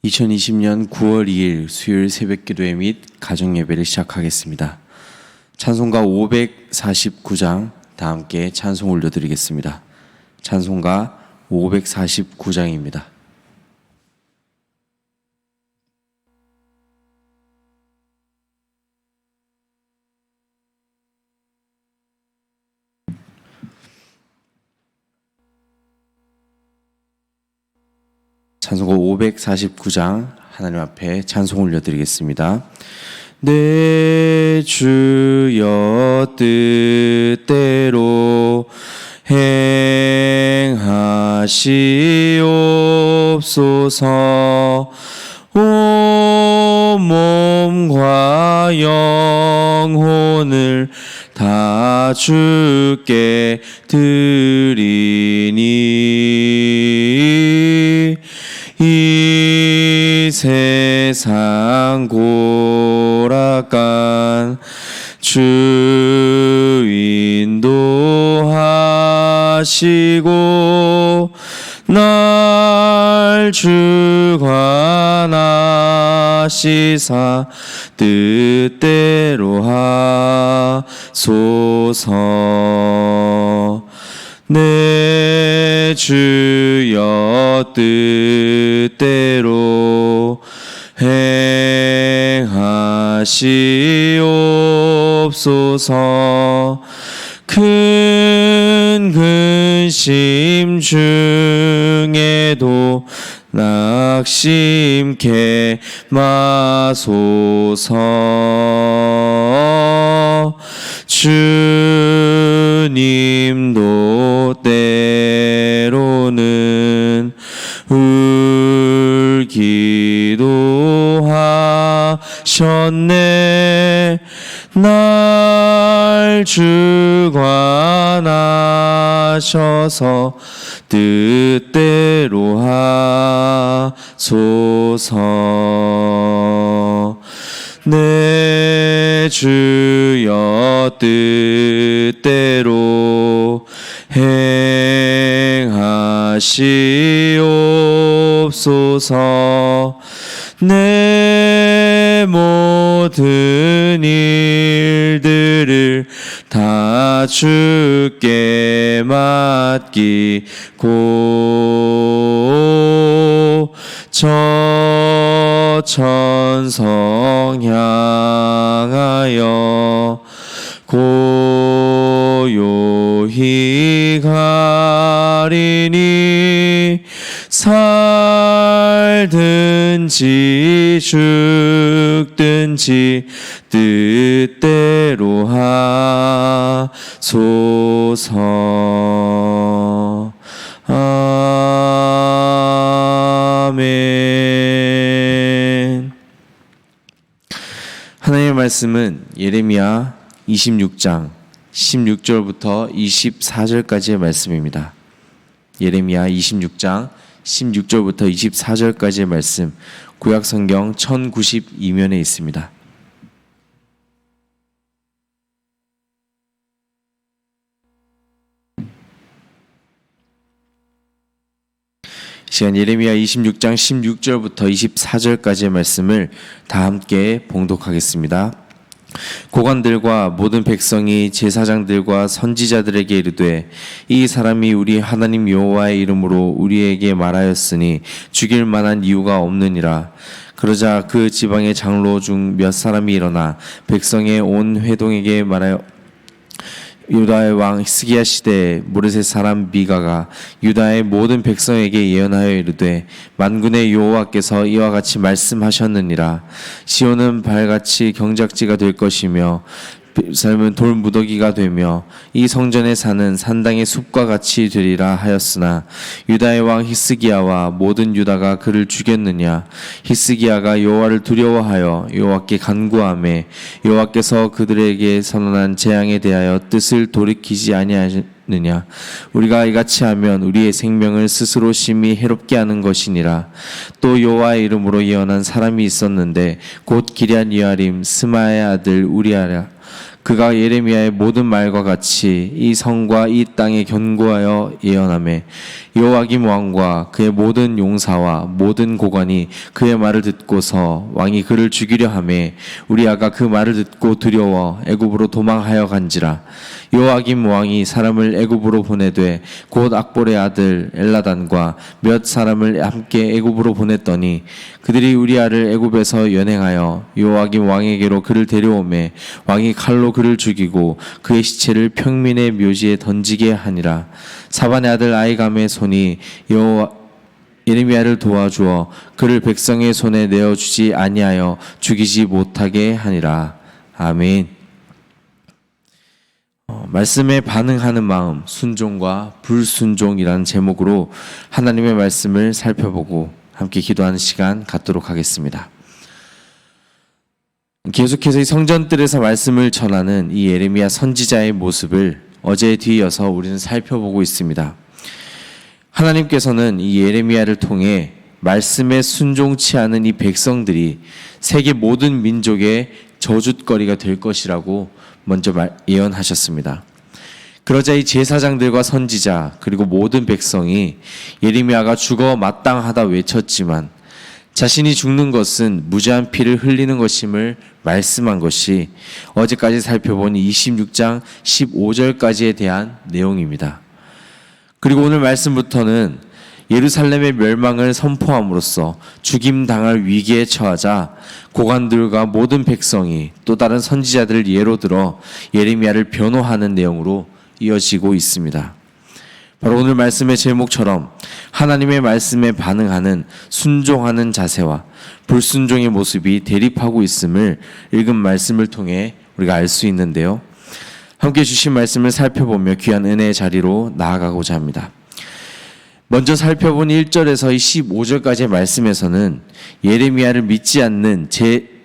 2020년 9월 2일 수요일 새벽기도회 및 가정예배를 시작하겠습니다. 찬송가 549장 다 함께 찬송 올려드리겠습니다. 찬송가 549장입니다. 찬송가 549장 하나님 앞에 찬송 올려드리겠습니다. 내 주여 뜻대로 행하시옵소서. 온 몸과 영혼을 다 주께 드리니 이 세상 고락간 주 인도하시고 날 주관하시사 뜻대로 하소서. 내 주여 뜻대로 행하시옵소서. 큰 근심 중에도 낙심케 마소서. 주님도 때로는 울기도 하셨네. 날 주관하셔서 뜻대로 하소서. 내 주여 뜻대로 행하시옵소서. 내 모든 일들을 다 주께 맡기고 저 천성 향하여 고요히 가리니 살든지 죽든지 뜻대로 하소서. 아멘. 하나님의 말씀은 예레미야 26장 16절부터 24절까지의 말씀입니다. 예레미야 26장 16절부터 24절까지의 말씀, 구약성경 1092면에 있습니다. 이 시간 예레미야 26장 16절부터 24절까지의 말씀을 다 함께 봉독하겠습니다. 고관들과 모든 백성이 제사장들과 선지자들에게 이르되 이 사람이 우리 하나님 여호와의 이름으로 우리에게 말하였으니 죽일 만한 이유가 없느니라. 그러자 그 지방의 장로 중 몇 사람이 일어나 백성의 온 회동에게 말하여 유다의 왕 히스기야 시대에 모레셋 사람 미가가 유다의 모든 백성에게 예언하여 이르되 만군의 여호와께서 이와 같이 말씀하셨느니라. 시온은 발같이 경작지가 될 것이며 삶은 돌무더기가 되며 이 성전의 산은 산당의 숲과 같이 되리라 하였으나 유다의 왕 히스기야와 모든 유다가 그를 죽였느냐. 히스기야가 여호와를 두려워하여 여호와께 간구하매 여호와께서 그들에게 선언한 재앙에 대하여 뜻을 돌이키지 아니하느냐. 우리가 이같이 하면 우리의 생명을 스스로 심히 해롭게 하는 것이니라. 또 여호와의 이름으로 예언한 사람이 있었는데 곧 기럇 여아림 스마의 아들 우리아라. 그가 예레미야의 모든 말과 같이 이 성과 이 땅에 견고하여 예언하매 여호와김 왕과 그의 모든 용사와 모든 고관이 그의 말을 듣고서 왕이 그를 죽이려 하매 우리아가 그 말을 듣고 두려워 애굽으로 도망하여 간지라. 여호와김 왕이 사람을 애굽으로 보내되 곧 악볼의 아들 엘라단과 몇 사람을 함께 애굽으로 보냈더니 그들이 우리아를 애굽에서 연행하여 여호와김 왕에게로 그를 데려오매 왕이 칼로 그를 죽이고 그의 시체를 평민의 묘지에 던지게 하니라. 사반의 아들 아이감의 손이 예레미야를 도와주어 그를 백성의 손에 내어주지 아니하여 죽이지 못하게 하니라. 아멘. 말씀에 반응하는 마음, 순종과 불순종이라는 제목으로 하나님의 말씀을 살펴보고 함께 기도하는 시간 갖도록 하겠습니다. 계속해서 이 성전뜰에서 말씀을 전하는 이 예레미야 선지자의 모습을 어제에 뒤이어서 우리는 살펴보고 있습니다. 하나님께서는 이 예레미야를 통해 말씀에 순종치 않은 이 백성들이 세계 모든 민족의 저주거리가 될 것이라고 먼저 예언하셨습니다. 그러자 이 제사장들과 선지자 그리고 모든 백성이 예레미야가 죽어 마땅하다 외쳤지만 자신이 죽는 것은 무죄한 피를 흘리는 것임을 말씀한 것이 어제까지 살펴본 26장 15절까지에 대한 내용입니다. 그리고 오늘 말씀부터는 예루살렘의 멸망을 선포함으로써 죽임당할 위기에 처하자 고관들과 모든 백성이 또 다른 선지자들을 예로 들어 예레미야를 변호하는 내용으로 이어지고 있습니다. 바로 오늘 말씀의 제목처럼 하나님의 말씀에 반응하는 순종하는 자세와 불순종의 모습이 대립하고 있음을 읽은 말씀을 통해 우리가 알 수 있는데요. 함께 주신 말씀을 살펴보며 귀한 은혜의 자리로 나아가고자 합니다. 먼저 살펴본 1절에서 15절까지의 말씀에서는 예레미야를 믿지 않는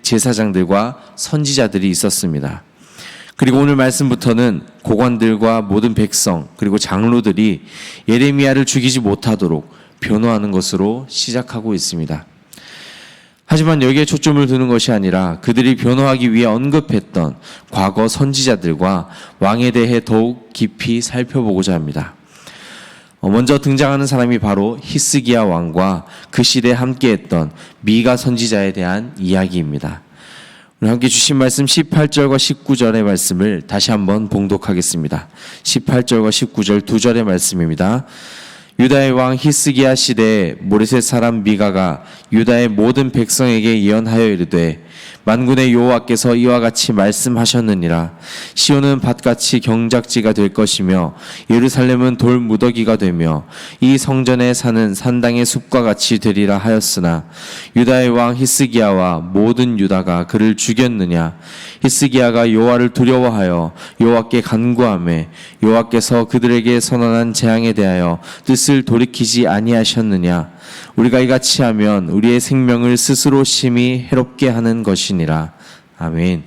제사장들과 선지자들이 있었습니다. 그리고 오늘 말씀부터는 고관들과 모든 백성 그리고 장로들이 예레미야를 죽이지 못하도록 변호하는 것으로 시작하고 있습니다. 하지만 여기에 초점을 두는 것이 아니라 그들이 변호하기 위해 언급했던 과거 선지자들과 왕에 대해 더욱 깊이 살펴보고자 합니다. 먼저 등장하는 사람이 바로 히스기야 왕과 그 시대에 함께했던 미가 선지자에 대한 이야기입니다. 우리 함께 주신 말씀 18절과 19절의 말씀을 다시 한번 봉독하겠습니다. 18절과 19절 두 절의 말씀입니다. 유다의 왕 히스기야 시대에 모레셋 사람 미가가 유다의 모든 백성에게 예언하여 이르되 만군의 여호와께서 이와 같이 말씀하셨느니라. 시온은 밭같이 경작지가 될 것이며 예루살렘은 돌 무더기가 되며 이 성전에 사는 산당의 숲과 같이 되리라 하였으나 유다의 왕 히스기야와 모든 유다가 그를 죽였느냐. 히스기야가 여호와를 두려워하여 여호와께 간구하매 여호와께서 그들에게 선언한 재앙에 대하여 뜻을 돌이키지 아니하셨느냐. 우리가 이같이 하면 우리의 생명을 스스로 심히 해롭게 하는 것이니라. 아멘.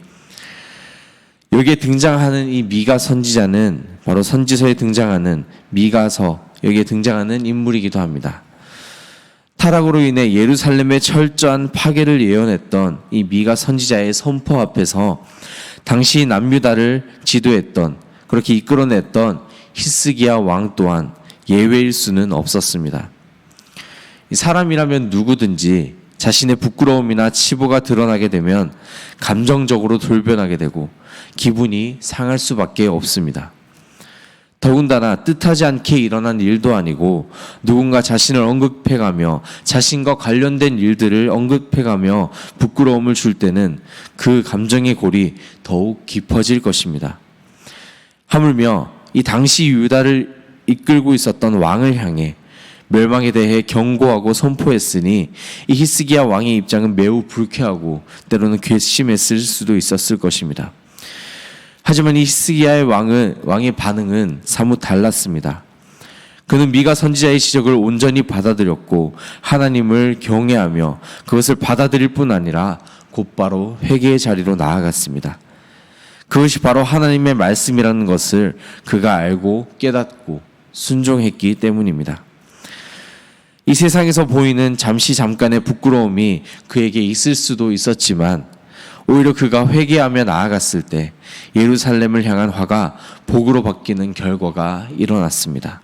여기에 등장하는 이 미가 선지자는 바로 선지서에 등장하는 미가서, 여기에 등장하는 인물이기도 합니다. 타락으로 인해 예루살렘의 철저한 파괴를 예언했던 이 미가 선지자의 선포 앞에서 당시 남유다를 지도했던, 그렇게 이끌어냈던 히스기야 왕 또한 예외일 수는 없었습니다. 사람이라면 누구든지 자신의 부끄러움이나 치부가 드러나게 되면 감정적으로 돌변하게 되고 기분이 상할 수밖에 없습니다. 더군다나 뜻하지 않게 일어난 일도 아니고 누군가 자신을 언급해가며 자신과 관련된 일들을 언급해가며 부끄러움을 줄 때는 그 감정의 골이 더욱 깊어질 것입니다. 하물며 이 당시 유다를 이끌고 있었던 왕을 향해 멸망에 대해 경고하고 선포했으니 이 히스기야 왕의 입장은 매우 불쾌하고 때로는 괘씸했을 수도 있었을 것입니다. 하지만 이 히스기야의 왕의 반응은 사뭇 달랐습니다. 그는 미가 선지자의 지적을 온전히 받아들였고 하나님을 경외하며 그것을 받아들일 뿐 아니라 곧바로 회개의 자리로 나아갔습니다. 그것이 바로 하나님의 말씀이라는 것을 그가 알고 깨닫고 순종했기 때문입니다. 이 세상에서 보이는 잠깐의 부끄러움이 그에게 있을 수도 있었지만 오히려 그가 회개하며 나아갔을 때 예루살렘을 향한 화가 복으로 바뀌는 결과가 일어났습니다.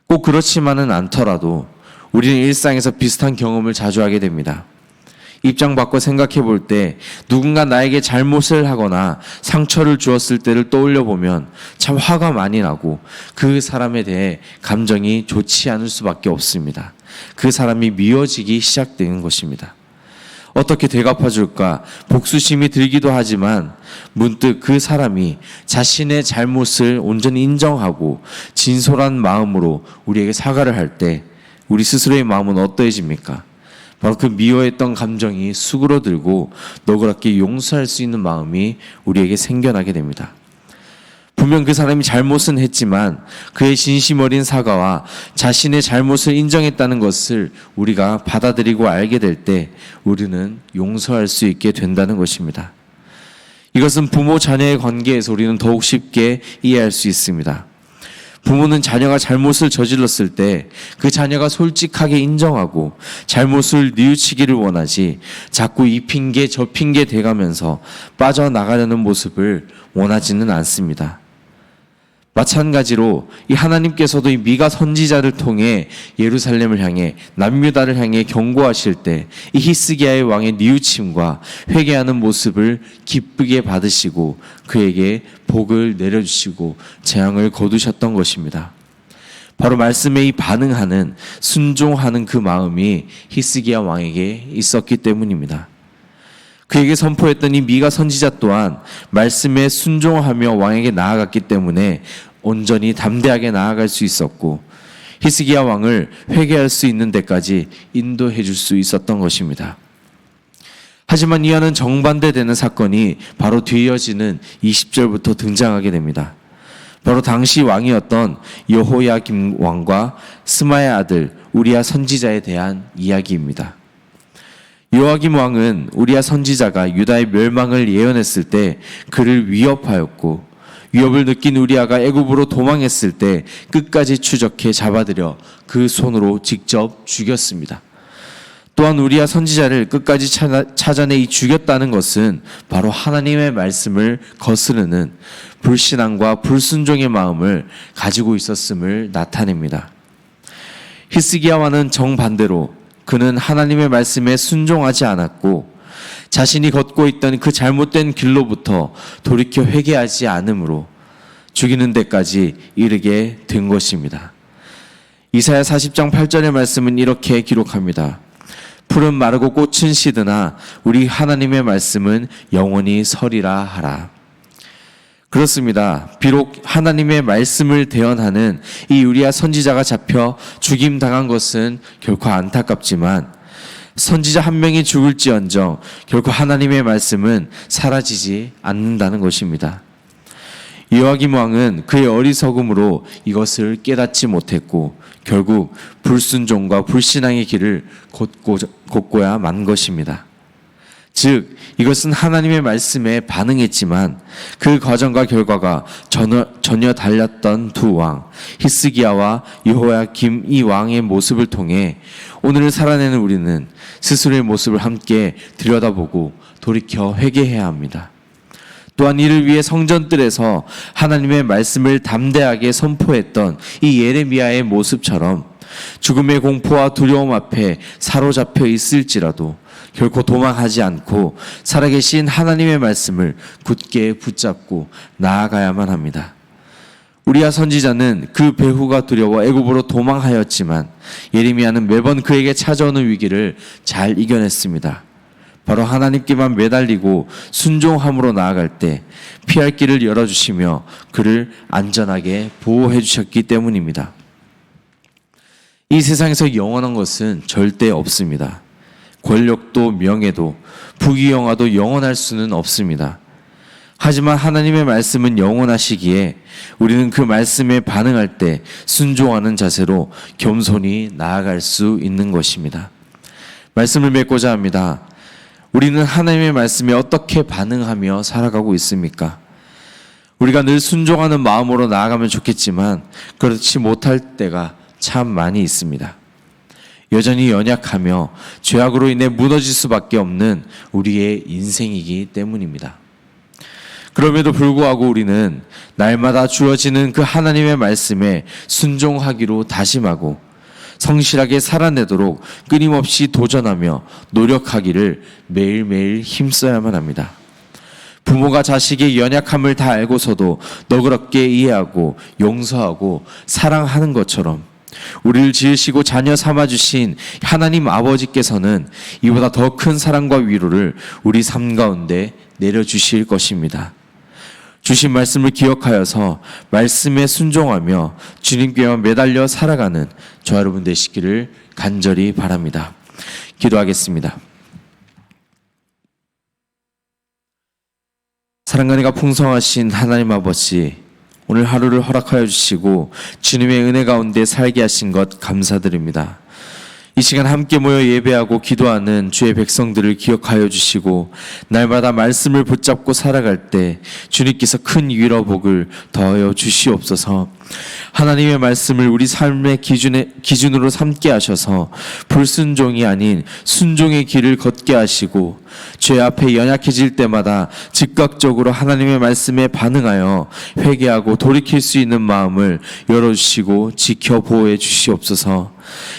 꼭 그렇지만은 않더라도 우리는 일상에서 비슷한 경험을 자주 하게 됩니다. 입장 바꿔 생각해 볼 때 누군가 나에게 잘못을 하거나 상처를 주었을 때를 떠올려 보면 참 화가 많이 나고 그 사람에 대해 감정이 좋지 않을 수밖에 없습니다. 그 사람이 미워지기 시작되는 것입니다. 어떻게 되갚아 줄까 복수심이 들기도 하지만 문득 그 사람이 자신의 잘못을 온전히 인정하고 진솔한 마음으로 우리에게 사과를 할 때 우리 스스로의 마음은 어떠해집니까? 바로 그 미워했던 감정이 수그러들고 너그럽게 용서할 수 있는 마음이 우리에게 생겨나게 됩니다. 분명 그 사람이 잘못은 했지만 그의 진심 어린 사과와 자신의 잘못을 인정했다는 것을 우리가 받아들이고 알게 될 때 우리는 용서할 수 있게 된다는 것입니다. 이것은 부모 자녀의 관계에서 우리는 더욱 쉽게 이해할 수 있습니다. 부모는 자녀가 잘못을 저질렀을 때 그 자녀가 솔직하게 인정하고 잘못을 뉘우치기를 원하지 자꾸 이 핑계 저 핑계 대가면서 빠져나가려는 모습을 원하지는 않습니다. 마찬가지로 이 하나님께서도 이 미가 선지자를 통해 예루살렘을 향해 남유다를 향해 경고하실 때 이 히스기야의 왕의 뉘우침과 회개하는 모습을 기쁘게 받으시고 그에게 복을 내려주시고 재앙을 거두셨던 것입니다. 바로 말씀에 이 반응하는 순종하는 그 마음이 히스기야 왕에게 있었기 때문입니다. 그에게 선포했던 이 미가 선지자 또한 말씀에 순종하며 왕에게 나아갔기 때문에 온전히 담대하게 나아갈 수 있었고 히스기야 왕을 회개할 수 있는 데까지 인도해 줄 수 있었던 것입니다. 하지만 이와는 정반대되는 사건이 바로 뒤이어지는 20절부터 등장하게 됩니다. 바로 당시 왕이었던 여호야김 왕과 스마의 아들 우리야 선지자에 대한 이야기입니다. 요아김 왕은 우리야 선지자가 유다의 멸망을 예언했을 때 그를 위협하였고 위협을 느낀 우리아가 애굽으로 도망했을 때 끝까지 추적해 잡아들여 그 손으로 직접 죽였습니다. 또한 우리아 선지자를 끝까지 찾아내 죽였다는 것은 바로 하나님의 말씀을 거스르는 불신앙과 불순종의 마음을 가지고 있었음을 나타냅니다. 히스기야와는 정반대로 그는 하나님의 말씀에 순종하지 않았고 자신이 걷고 있던 그 잘못된 길로부터 돌이켜 회개하지 않으므로 죽이는 데까지 이르게 된 것입니다. 이사야 40장 8절의 말씀은 이렇게 기록합니다. 풀은 마르고 꽃은 시드나 우리 하나님의 말씀은 영원히 서리라 하라. 그렇습니다. 비록 하나님의 말씀을 대언하는 이 우리야 선지자가 잡혀 죽임당한 것은 결코 안타깝지만 선지자 한 명이 죽을지언정 결코 하나님의 말씀은 사라지지 않는다는 것입니다. 요아김 왕은 그의 어리석음으로 이것을 깨닫지 못했고 결국 불순종과 불신앙의 길을 걷고야 만 것입니다. 즉 이것은 하나님의 말씀에 반응했지만 그 과정과 결과가 전혀 달랐던 두 왕 히스기야와 여호야김 이 왕의 모습을 통해 오늘을 살아내는 우리는 스스로의 모습을 함께 들여다보고 돌이켜 회개해야 합니다. 또한 이를 위해 성전뜰에서 하나님의 말씀을 담대하게 선포했던 이 예레미야의 모습처럼 죽음의 공포와 두려움 앞에 사로잡혀 있을지라도 결코 도망하지 않고 살아계신 하나님의 말씀을 굳게 붙잡고 나아가야만 합니다. 우리야 선지자는 그 배후가 두려워 애굽으로 도망하였지만 예레미야는 매번 그에게 찾아오는 위기를 잘 이겨냈습니다. 바로 하나님께만 매달리고 순종함으로 나아갈 때 피할 길을 열어주시며 그를 안전하게 보호해 주셨기 때문입니다. 이 세상에서 영원한 것은 절대 없습니다. 권력도 명예도 부귀영화도 영원할 수는 없습니다. 하지만 하나님의 말씀은 영원하시기에 우리는 그 말씀에 반응할 때 순종하는 자세로 겸손히 나아갈 수 있는 것입니다. 말씀을 맺고자 합니다. 우리는 하나님의 말씀에 어떻게 반응하며 살아가고 있습니까? 우리가 늘 순종하는 마음으로 나아가면 좋겠지만 그렇지 못할 때가 참 많이 있습니다. 여전히 연약하며 죄악으로 인해 무너질 수밖에 없는 우리의 인생이기 때문입니다. 그럼에도 불구하고 우리는 날마다 주어지는 그 하나님의 말씀에 순종하기로 다짐하고 성실하게 살아내도록 끊임없이 도전하며 노력하기를 매일매일 힘써야만 합니다. 부모가 자식의 연약함을 다 알고서도 너그럽게 이해하고 용서하고 사랑하는 것처럼 우리를 지으시고 자녀 삼아주신 하나님 아버지께서는 이보다 더 큰 사랑과 위로를 우리 삶 가운데 내려주실 것입니다. 주신 말씀을 기억하여서 말씀에 순종하며 주님께만 매달려 살아가는 저 여러분 되시기를 간절히 바랍니다. 기도하겠습니다. 사랑과 은혜가 풍성하신 하나님 아버지, 오늘 하루를 허락하여 주시고 주님의 은혜 가운데 살게 하신 것 감사드립니다. 이 시간 함께 모여 예배하고 기도하는 주의 백성들을 기억하여 주시고 날마다 말씀을 붙잡고 살아갈 때 주님께서 큰 위로 복을 더하여 주시옵소서. 하나님의 말씀을 우리 삶의 기준으로 삼게 하셔서 불순종이 아닌 순종의 길을 걷게 하시고 죄 앞에 연약해질 때마다 즉각적으로 하나님의 말씀에 반응하여 회개하고 돌이킬 수 있는 마음을 열어주시고 지켜 보호해 주시옵소서.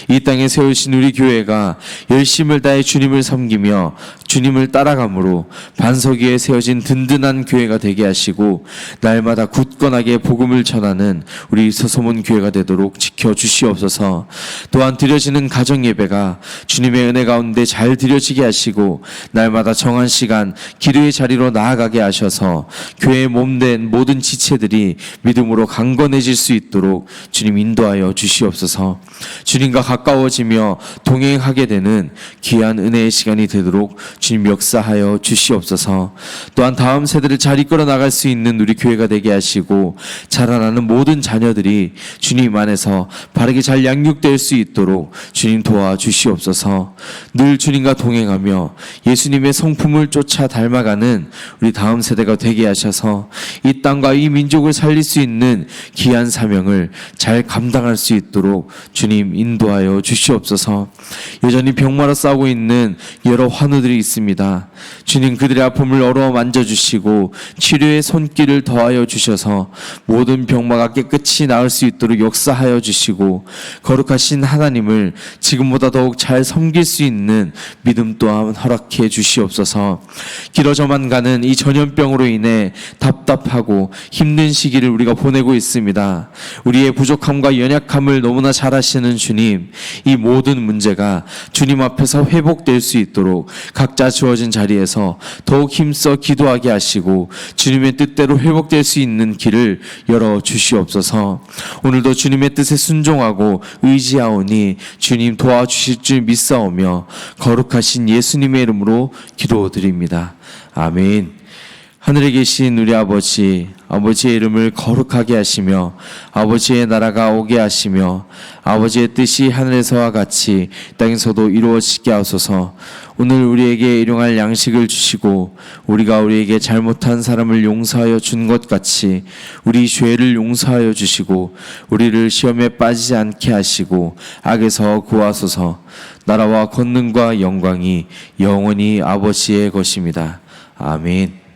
이 땅에 세우신 우리 교회가 열심을 다해 주님을 섬기며 주님을 따라감으로 반석 위에 세워진 든든한 교회가 되게 하시고 날마다 굳건하게 복음을 전하는 우리 서소문 교회가 되도록 지켜주시옵소서. 또한 드려지는 가정 예배가 주님의 은혜 가운데 잘 드려지게 하시고 날마다 정한 시간 기도의 자리로 나아가게 하셔서 교회의 몸된 모든 지체들이 믿음으로 강건해질 수 있도록 주님 인도하여 주시옵소서. 주님과 가까워지며 동행하게 되는 귀한 은혜의 시간이 되도록 주님 역사하여 주시옵소서. 또한 다음 세대를 잘 이끌어 나갈 수 있는 우리 교회가 되게 하시고 자라나는 모든 자녀들이 주님 안에서 바르게 잘 양육될 수 있도록 주님 도와주시옵소서. 늘 주님과 동행하며 예수님의 성품을 쫓아 닮아가는 우리 다음 세대가 되게 하셔서 이 땅과 이 민족을 살릴 수 있는 귀한 사명을 잘 감당할 수 있도록 주님 인도하여 주시옵소서. 여전히 병마로 싸우고 있는 여러 환우들이 있습니다. 주님 그들의 아픔을 어루어 만져주시고 치료의 손길을 더하여 주셔서 모든 병마가 깨끗이 나을 수 있도록 역사하여 주시고 거룩하신 하나님을 지금보다 더욱 잘 섬길 수 있는 믿음 또한 허락해 주시옵소서. 길어져만 가는 이 전염병으로 인해 답답하고 힘든 시기를 우리가 보내고 있습니다. 우리의 부족함과 연약함을 너무나 잘 아시는 주님, 이 모든 문제가 주님 앞에서 회복될 수 있도록 각자 주어진 자리에서 더욱 힘써 기도하게 하시고 주님의 뜻대로 회복될 수 있는 길을 열어 주시옵소서. 오늘도 주님의 뜻에 순종하고 의지하오니 주님 도와주실 줄 믿사오며 거룩하신 예수님의 이름으로 기도드립니다. 아멘. 하늘에 계신 우리 아버지, 아버지의 이름을 거룩하게 하시며 아버지의 나라가 오게 하시며 아버지의 뜻이 하늘에서와 같이 땅에서도 이루어지게 하소서. 오늘 우리에게 일용할 양식을 주시고 우리가 우리에게 잘못한 사람을 용서하여 준 것 같이 우리 죄를 용서하여 주시고 우리를 시험에 빠지지 않게 하시고 악에서 구하소서. 나라와 권능과 영광이 영원히 아버지의 것입니다. 아멘.